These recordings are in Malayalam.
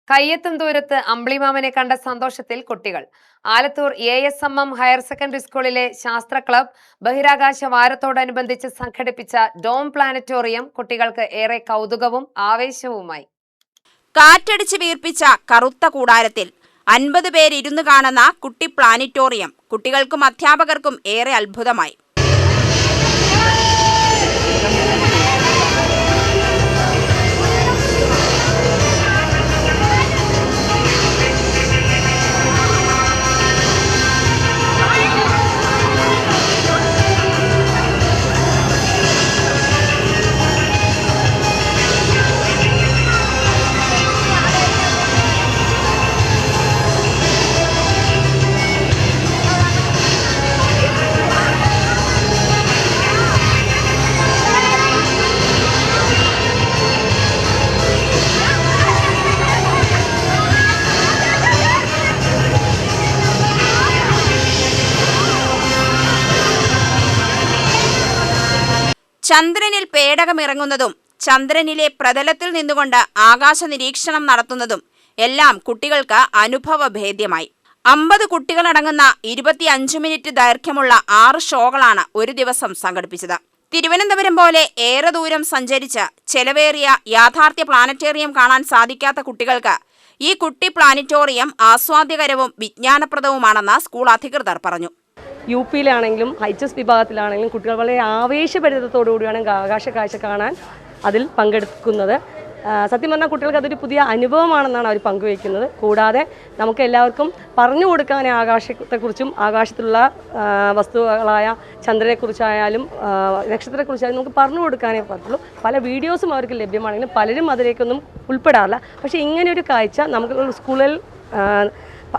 കയ്യെത്തും ദൂരത്ത് അമ്പിളിമാമനെ കണ്ട സന്തോഷത്തിൽ കുട്ടികൾ. ആലത്തൂർ ASMM ഹയർ സെക്കൻഡറി സ്കൂളിലെ ശാസ്ത്ര ക്ലബ് ബഹിരാകാശ വാരത്തോടനുബന്ധിച്ച് സംഘടിപ്പിച്ച ഡോം പ്ലാനറ്റോറിയം കുട്ടികൾക്ക് ഏറെ കൗതുകവും ആവേശവുമായി. കാറ്റടിച്ച് വീർപ്പിച്ച കറുത്ത കൂടാരത്തിൽ 50 പേരിരുന്ന് കാണുന്ന കുട്ടി പ്ലാനറ്റോറിയം കുട്ടികൾക്കും അധ്യാപകർക്കും ഏറെ അത്ഭുതമായി. ചന്ദ്രനിൽ പേടകമിറങ്ങുന്നതും ചന്ദ്രനിലെ പ്രതലത്തിൽ നിന്നുകൊണ്ട് ആകാശ നിരീക്ഷണം നടത്തുന്നതും എല്ലാം കുട്ടികൾക്ക് അനുഭവഭേദ്യമായി. 50 കുട്ടികളടങ്ങുന്ന 25 മിനിറ്റ് ദൈർഘ്യമുള്ള 6 ഷോകളാണ് ഒരു ദിവസം സംഘടിപ്പിച്ചത്. തിരുവനന്തപുരം പോലെ ഏറെ ദൂരം സഞ്ചരിച്ച് ചെലവേറിയ യാഥാർത്ഥ്യ പ്ലാനറ്റേറിയം കാണാൻ സാധിക്കാത്ത കുട്ടികൾക്ക് ഈ കുട്ടി പ്ലാനറ്റോറിയം ആസ്വാദ്യകരവും വിജ്ഞാനപ്രദവുമാണെന്ന് സ്കൂൾ അധികൃതർ പറഞ്ഞു. UP-യിലാണെങ്കിലും HS വിഭാഗത്തിലാണെങ്കിലും കുട്ടികൾ വളരെ ആവേശഭരിതത്തോടുകൂടിയാണ് ആകാശ കാഴ്ച കാണാൻ അതിൽ പങ്കെടുക്കുന്നത്. സത്യം പറഞ്ഞാൽ കുട്ടികൾക്ക് അതൊരു പുതിയ അനുഭവമാണെന്നാണ് അവർ പങ്കുവയ്ക്കുന്നത്. കൂടാതെ നമുക്ക് എല്ലാവർക്കും പറഞ്ഞു കൊടുക്കാൻ ആകാശത്തെക്കുറിച്ചും ആകാശത്തിലുള്ള വസ്തുക്കളായ ചന്ദ്രനെക്കുറിച്ചായാലും നക്ഷത്രത്തെക്കുറിച്ചായാലും നമുക്ക് പറഞ്ഞു കൊടുക്കാനേ പറ്റുള്ളൂ. പല വീഡിയോസും അവർക്ക് ലഭ്യമാണെങ്കിലും പലരും അതിലേക്കൊന്നും ഉൾപ്പെടാറില്ല. പക്ഷേ ഇങ്ങനെയൊരു കാഴ്ച നമുക്ക് സ്കൂളിൽ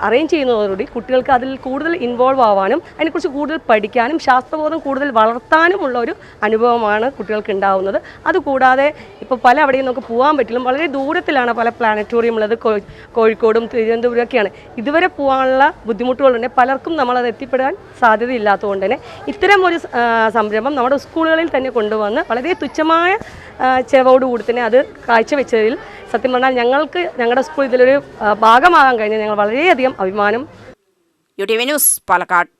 അറേഞ്ച് ചെയ്യുന്നതോടുകൂടി കുട്ടികൾക്ക് അതിൽ കൂടുതൽ ഇൻവോൾവ് ആവാനും അതിനെക്കുറിച്ച് കൂടുതൽ പഠിക്കാനും ശാസ്ത്രബോധം കൂടുതൽ വളർത്താനുമുള്ള ഒരു അനുഭവമാണ് കുട്ടികൾക്ക് ഉണ്ടാവുന്നത്. അതുകൂടാതെ ഇപ്പോൾ പല അവിടെയും നമുക്ക് പോകാൻ പറ്റില്ല, വളരെ ദൂരത്തിലാണ് പല പ്ലാനറ്റോറിയം ഉള്ളത്. കോഴിക്കോടും തിരുവനന്തപുരമൊക്കെയാണ്. ഇതുവരെ പോകാനുള്ള ബുദ്ധിമുട്ടുകളുണ്ട്. പലർക്കും നമ്മളത് എത്തിപ്പെടാൻ സാധ്യതയില്ലാത്തതുകൊണ്ട് തന്നെ ഇത്തരം ഒരു സംരംഭം നമ്മുടെ സ്കൂളുകളിൽ തന്നെ കൊണ്ടുവന്ന് വളരെ തുച്ഛമായ ചെലവോടുകൂടി തന്നെ അത് കാഴ്ചവെച്ചതിൽ സത്യം പറഞ്ഞാൽ ഞങ്ങൾക്ക് ഞങ്ങളുടെ സ്കൂൾ ഇതിലൊരു ഭാഗമാകാൻ കഴിഞ്ഞാൽ ഞങ്ങൾ വളരെയധികം അഭിമാനം. UTV news, Palakkad.